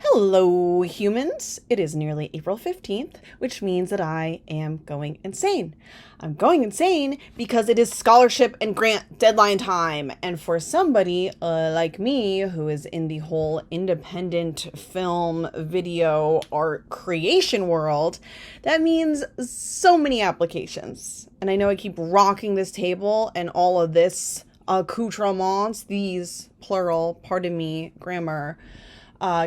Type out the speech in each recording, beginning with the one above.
Hello, humans! It is nearly April 15th, which means that I am going insane. I'm going insane because it is scholarship and grant deadline time. And for somebody like me, who is in the whole independent film, video, art creation world, that means so many applications. And I know I keep rocking this table and all of this accoutrements, these plural, pardon me, grammar,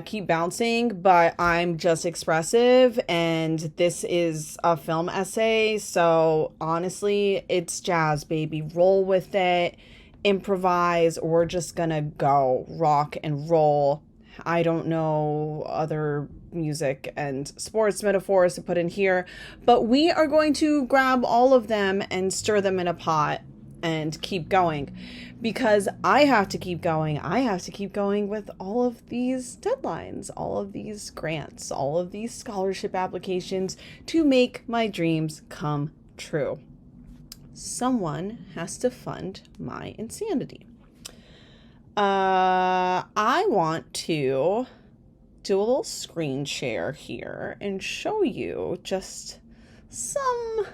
keep bouncing, but I'm just expressive, and this is a film essay, so honestly, it's jazz, baby. Roll with it, improvise. We're just gonna go rock and roll. I don't know other music and sports metaphors to put in here, but we are going to grab all of them and stir them in a pot and keep going, because I have to keep going. I have to keep going with all of these deadlines, all of these grants, all of these scholarship applications to make my dreams come true. Someone has to fund my insanity. I want to do a little screen share here and show you just some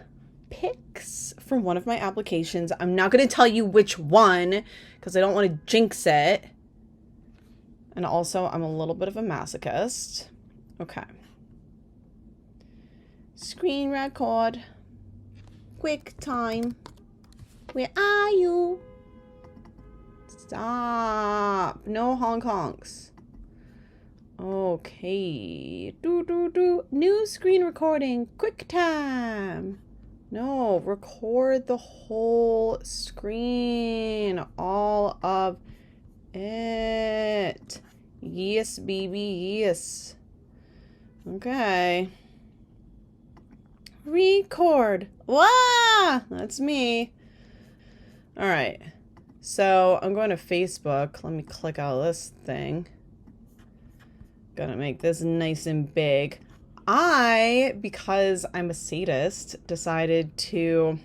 pics from one of my applications. I'm not going to tell you which one because I don't want to jinx it. And also, I'm a little bit of a masochist. Okay. Screen record. Quick time. Where are you? Stop. No Hong Kongs. Okay. New screen recording. Quick time. No, record the whole screen, all of it. Yes, baby, yes. Okay. Record. Wah! That's me. All right. So I'm going to Facebook. Let me click out of this thing. Gonna make this nice and big. Because I'm a sadist, masochist,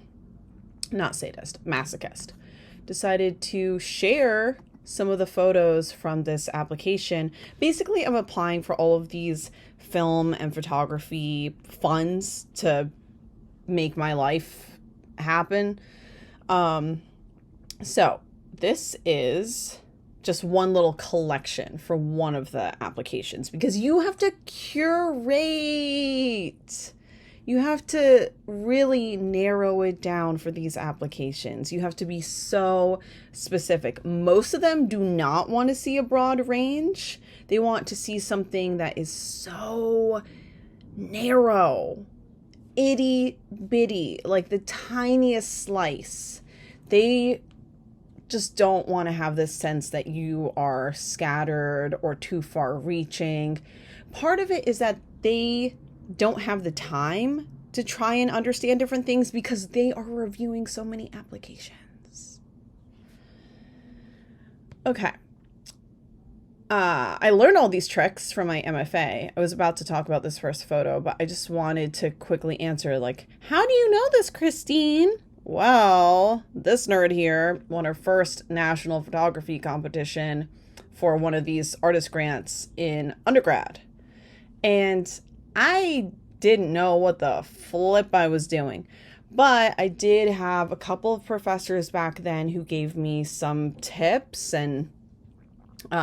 decided to share some of the photos from this application. Basically, I'm applying for all of these film and photography funds to make my life happen. So this is just one little collection for one of the applications, because you have to curate. You have to really narrow it down for these applications. You have to be so specific. Most of them do not want to see a broad range. They want to see something that is so narrow, itty bitty, like the tiniest slice. They just don't want to have this sense that you are scattered or too far reaching. Part of it is that they don't have the time to try and understand different things because they are reviewing so many applications. Okay. I learned all these tricks from my MFA. I was about to talk about this first photo, but I just wanted to quickly answer, like, how do you know this, Christine? Well, this nerd here won her first national photography competition for one of these artist grants in undergrad. And I didn't know what the flip I was doing. But I did have a couple of professors back then who gave me some tips. And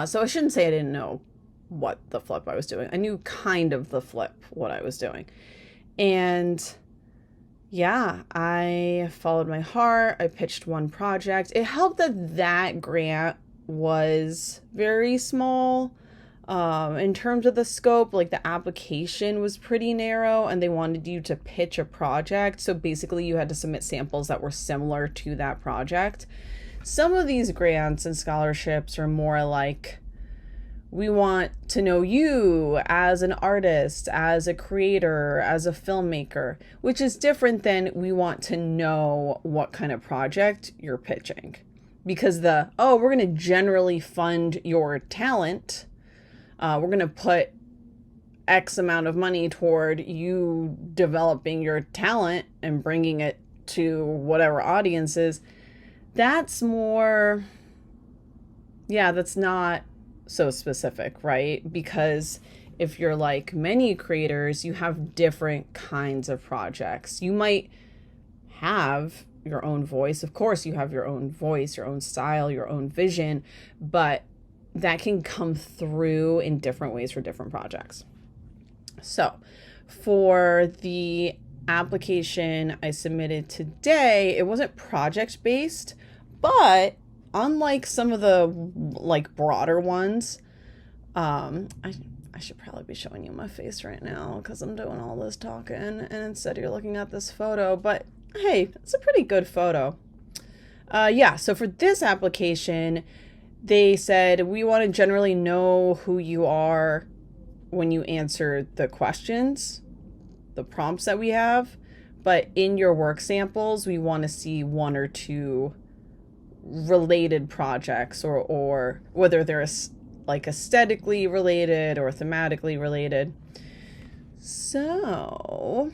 so I shouldn't say I didn't know what the flip I was doing. I knew kind of the flip, what I was doing. And yeah, I followed my heart. I pitched one project. It helped that grant was very small. In terms of the scope, like the application was pretty narrow and they wanted you to pitch a project. So basically you had to submit samples that were similar to that project. Some of these grants and scholarships are more like, we want to know you as an artist, as a creator, as a filmmaker, which is different than we want to know what kind of project you're pitching. Because we're going to generally fund your talent. We're going to put X amount of money toward you developing your talent and bringing it to whatever audiences. That's more, that's not so specific, right? Because if you're like many creators, you have different kinds of projects. You might have your own voice. Of course, you have your own voice, your own style, your own vision, but that can come through in different ways for different projects. So for the application I submitted today, it wasn't project based, but unlike some of the like broader ones, I should probably be showing you my face right now because I'm doing all this talking and instead you're looking at this photo, but hey, it's a pretty good photo. So for this application, they said, we want to generally know who you are when you answer the questions, the prompts that we have, but in your work samples, we want to see one or two related projects or whether they're like aesthetically related or thematically related. So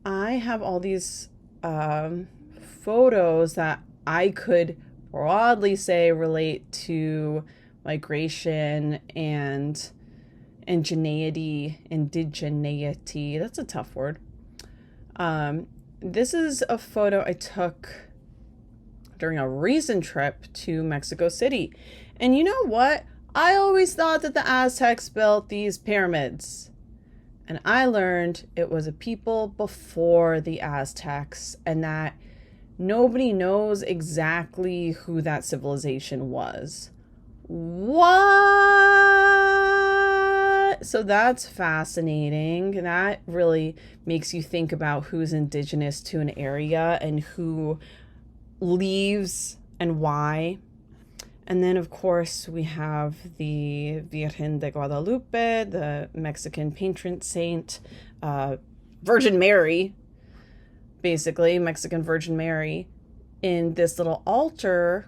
I have all these photos that I could broadly say relate to migration and indigeneity. That's a tough word. This is a photo I took during a recent trip to Mexico City. And you know what? I always thought that the Aztecs built these pyramids. And I learned it was a people before the Aztecs and that nobody knows exactly who that civilization was. What? So that's fascinating. That really makes you think about who's indigenous to an area and who leaves and why. And then, of course, we have the Virgen de Guadalupe, the Mexican patron saint, Virgin Mary, basically, Mexican Virgin Mary, in this little altar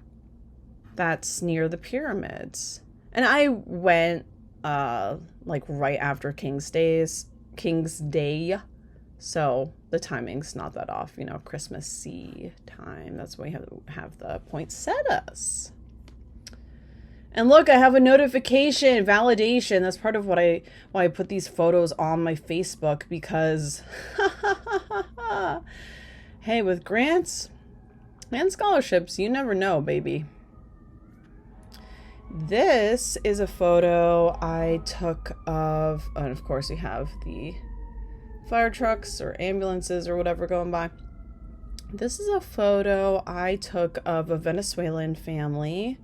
that's near the pyramids. And I went like right after King's Day, so the timing's not that off, you know, Christmassy time. That's why we have the poinsettias. And look, I have a notification, validation. That's part of why I put these photos on my Facebook, because hey, with grants and scholarships, you never know, baby. This is a photo I took of, and of course we have the fire trucks or ambulances or whatever going by. This is a photo I took of a Venezuelan family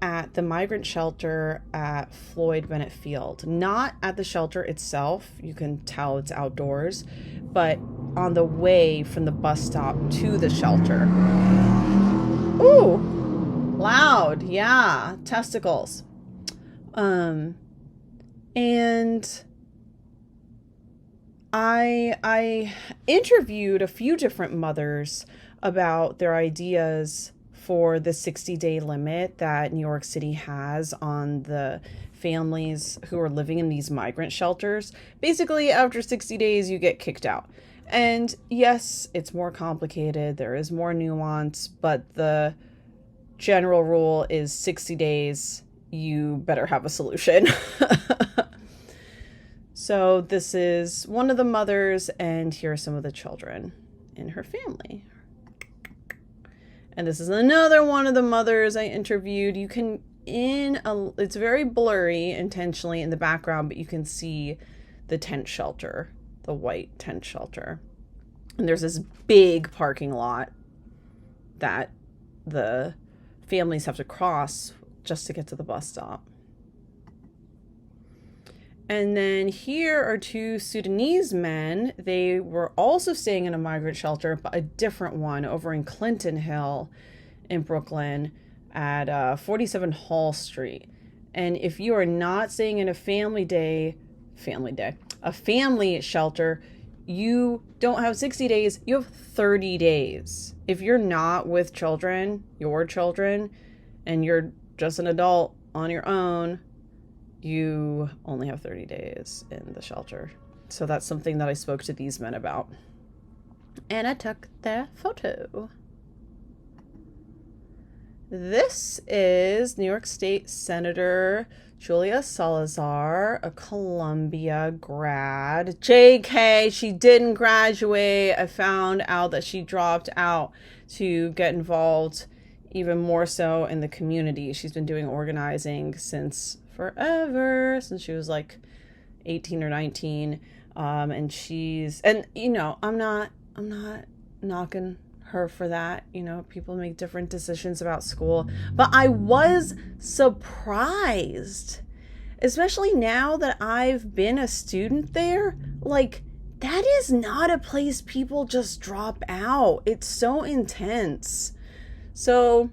at the migrant shelter at Floyd Bennett Field. Not at the shelter itself, you can tell it's outdoors, but on the way from the bus stop to the shelter. Ooh, loud, yeah, testicles. And I interviewed a few different mothers about their ideas for the 60-day limit that New York City has on the families who are living in these migrant shelters. Basically, after 60 days, you get kicked out. And yes, it's more complicated. There is more nuance, but the general rule is 60 days, you better have a solution. So this is one of the mothers, and here are some of the children in her family. And this is another one of the mothers I interviewed. You can, it's very blurry intentionally in the background, but you can see the tent shelter, the white tent shelter. And there's this big parking lot that the families have to cross just to get to the bus stop. And then here are two Sudanese men. They were also staying in a migrant shelter, but a different one over in Clinton Hill in Brooklyn at 47 Hall Street. And if you are not staying in a family shelter, you don't have 60 days, you have 30 days. If you're not with children, your children, and you're just an adult on your own, you only have 30 days in the shelter. So that's something that I spoke to these men about. And I took their photo. This is New York State Senator Julia Salazar, a Columbia grad. JK, she didn't graduate. I found out that she dropped out to get involved even more so in the community. She's been doing organizing since forever, since she was like 18 or 19. And I'm not knocking her for that. People make different decisions about school, but I was surprised, especially now that I've been a student there. Like, that is not a place people just drop out. It's so intense. So,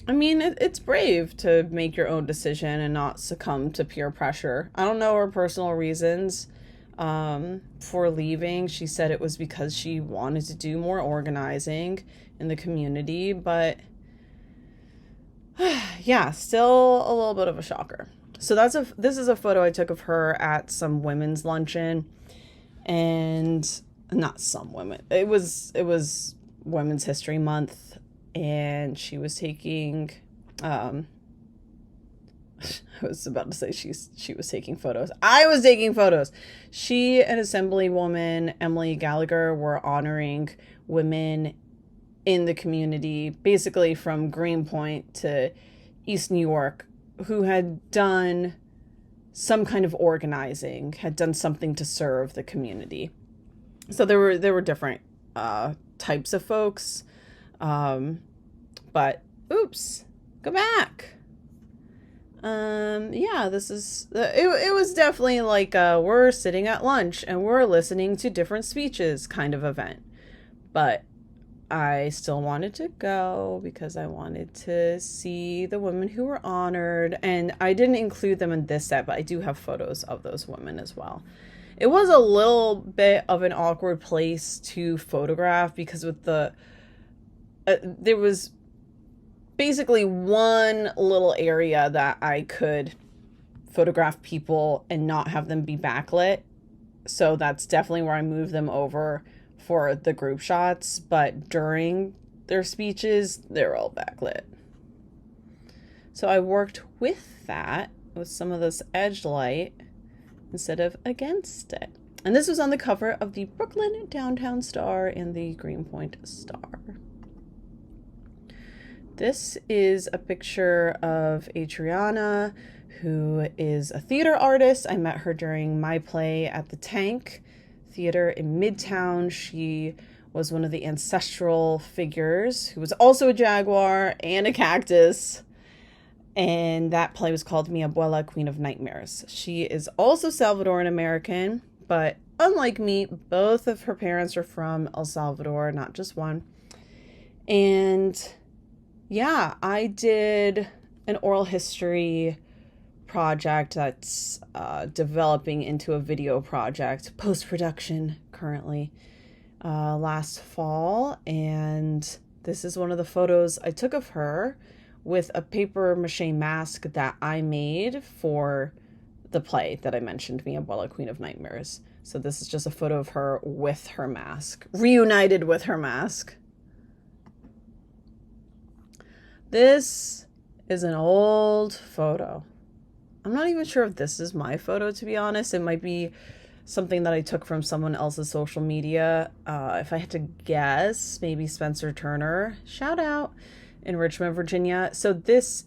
I mean, it's brave to make your own decision and not succumb to peer pressure. I don't know her personal reasons for leaving. She said it was because she wanted to do more organizing in the community, but yeah, still a little bit of a shocker. So this is a photo I took of her at some women's luncheon, and not some women. It was Women's History Month, and she was taking I was about to say she was taking photos. I was taking photos. She and Assemblywoman Emily Gallagher were honoring women in the community, basically from Greenpoint to East New York, who had done some kind of organizing, had done something to serve the community. So there were different types of folks. But oops, go back. Yeah, this is, it was definitely like we're sitting at lunch and we're listening to different speeches kind of event. But I still wanted to go because I wanted to see the women who were honored, and I didn't include them in this set, but I do have photos of those women as well. It was a little bit of an awkward place to photograph because with there was basically one little area that I could photograph people and not have them be backlit. So that's definitely where I moved them over for the group shots. But during their speeches, they're all backlit. So I worked with that, with some of this edge light instead of against it. And this was on the cover of the Brooklyn Downtown Star and the Greenpoint Star. This is a picture of Adriana, who is a theater artist. I met her during my play at the Tank Theater in Midtown. She was one of the ancestral figures who was also a jaguar and a cactus. And that play was called Mi Abuela, Queen of Nightmares. She is also Salvadoran American, but unlike me, both of her parents are from El Salvador, not just one. And yeah, I did an oral history project that's developing into a video project, post-production currently, last fall. And this is one of the photos I took of her with a paper mache mask that I made for the play that I mentioned, Mi Abuela, Queen of Nightmares. So this is just a photo of her with her mask, reunited with her mask. This is an old photo. I'm not even sure if this is my photo, to be honest. It might be something that I took from someone else's social media. If I had to guess, maybe Spencer Turner, shout out, in Richmond, Virginia. So this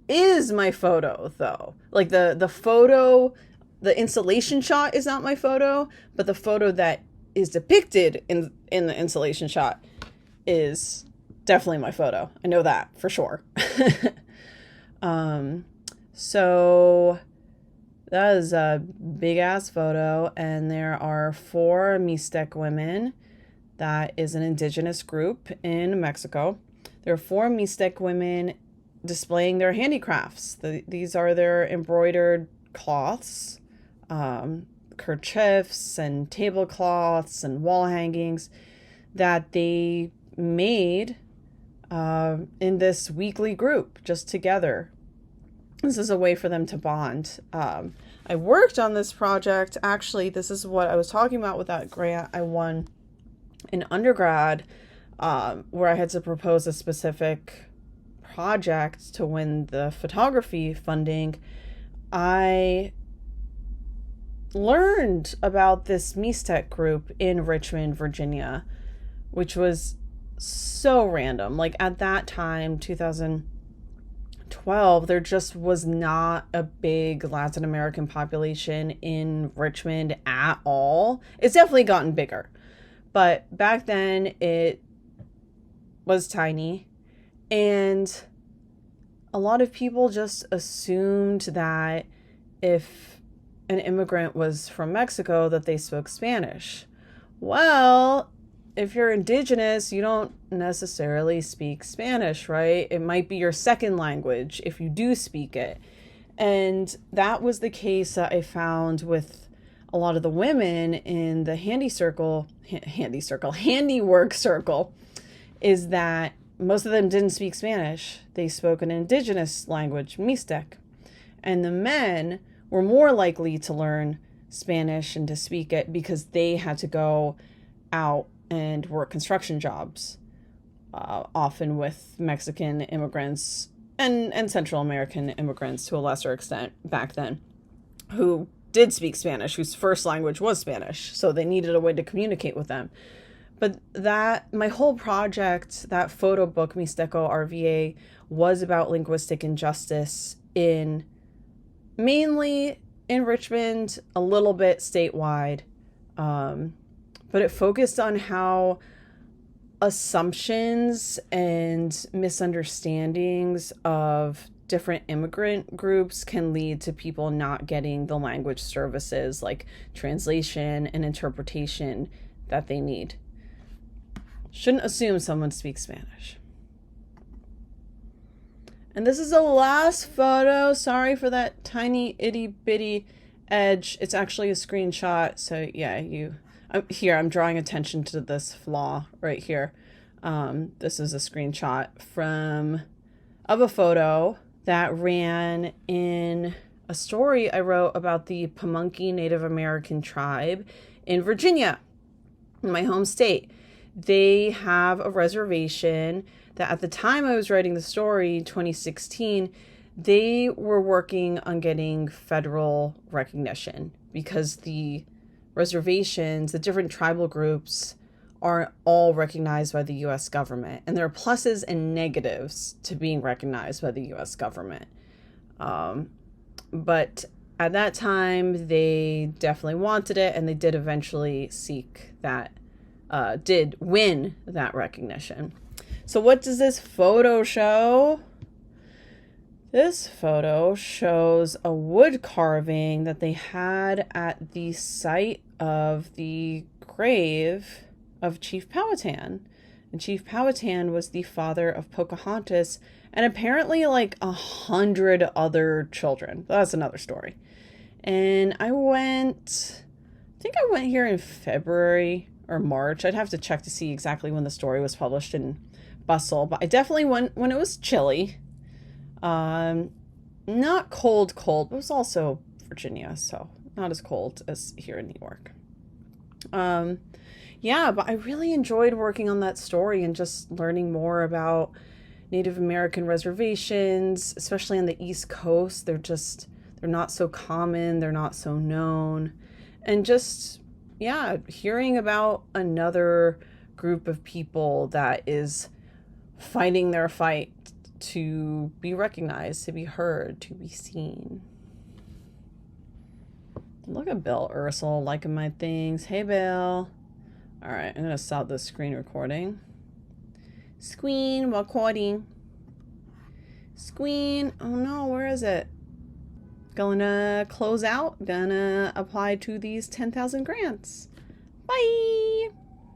is my photo, though. Like the photo, the installation shot is not my photo, but the photo that is depicted in the installation shot is definitely my photo. I know that for sure. So that is a big ass photo, and there are 4 Mixtec women. That is an indigenous group in Mexico. There are 4 Mixtec women displaying their handicrafts. These are their embroidered cloths, kerchiefs and tablecloths and wall hangings that they made in this weekly group just together. This is a way for them to bond. I worked on this project. Actually, this is what I was talking about with that grant I won in undergrad, where I had to propose a specific project to win the photography funding, I learned about this Mixtec group in Richmond, Virginia, which was so random. Like at that time, 2012, there just was not a big Latin American population in Richmond at all. It's definitely gotten bigger, but back then it was tiny, and a lot of people just assumed that if an immigrant was from Mexico that they spoke Spanish. Well, if you're indigenous, you don't necessarily speak Spanish, right? It might be your second language if you do speak it. And that was the case that I found with a lot of the women in the handiwork circle, is that most of them didn't speak Spanish. They spoke an indigenous language, Mixtec. And the men were more likely to learn Spanish and to speak it because they had to go out and work construction jobs, often with Mexican immigrants and Central American immigrants to a lesser extent back then, who did speak Spanish, whose first language was Spanish. So they needed a way to communicate with them. But my whole project, that photo book, Mixteco RVA, was about linguistic injustice mainly in Richmond, a little bit statewide. But it focused on how assumptions and misunderstandings of different immigrant groups can lead to people not getting the language services like translation and interpretation that they need. Shouldn't assume someone speaks Spanish. And this is the last photo. Sorry for that tiny itty bitty edge. It's actually a screenshot. So yeah, I'm drawing attention to this flaw right here. This is a screenshot of a photo that ran in a story I wrote about the Pamunkey Native American tribe in Virginia, in my home state. They have a reservation that at the time I was writing the story, 2016, they were working on getting federal recognition because the reservations, the different tribal groups, aren't all recognized by the U.S. government. And there are pluses and negatives to being recognized by the U.S. government. But at that time, they definitely wanted it, and they did eventually did win that recognition. So what does this photo show? This photo shows a wood carving that they had at the site of the grave of Chief Powhatan. And Chief Powhatan was the father of Pocahontas and apparently like 100 other children. That's another story. And I think I went here in February or March. I'd have to check to see exactly when the story was published in Bustle, but I definitely went when it was chilly. Not cold, but it was also Virginia, so not as cold as here in New York. Yeah, but I really enjoyed working on that story and just learning more about Native American reservations, especially on the East Coast. They're not so common, they're not so known. And just, yeah, hearing about another group of people that is fighting their fight to be recognized, to be heard, to be seen. Look at Bill Ursel liking my things. Hey, Bill. All right, I'm going to stop the screen recording. Screen recording. Screen. Oh, no, where is it? Gonna close out. Gonna apply to these 10,000 grants. Bye.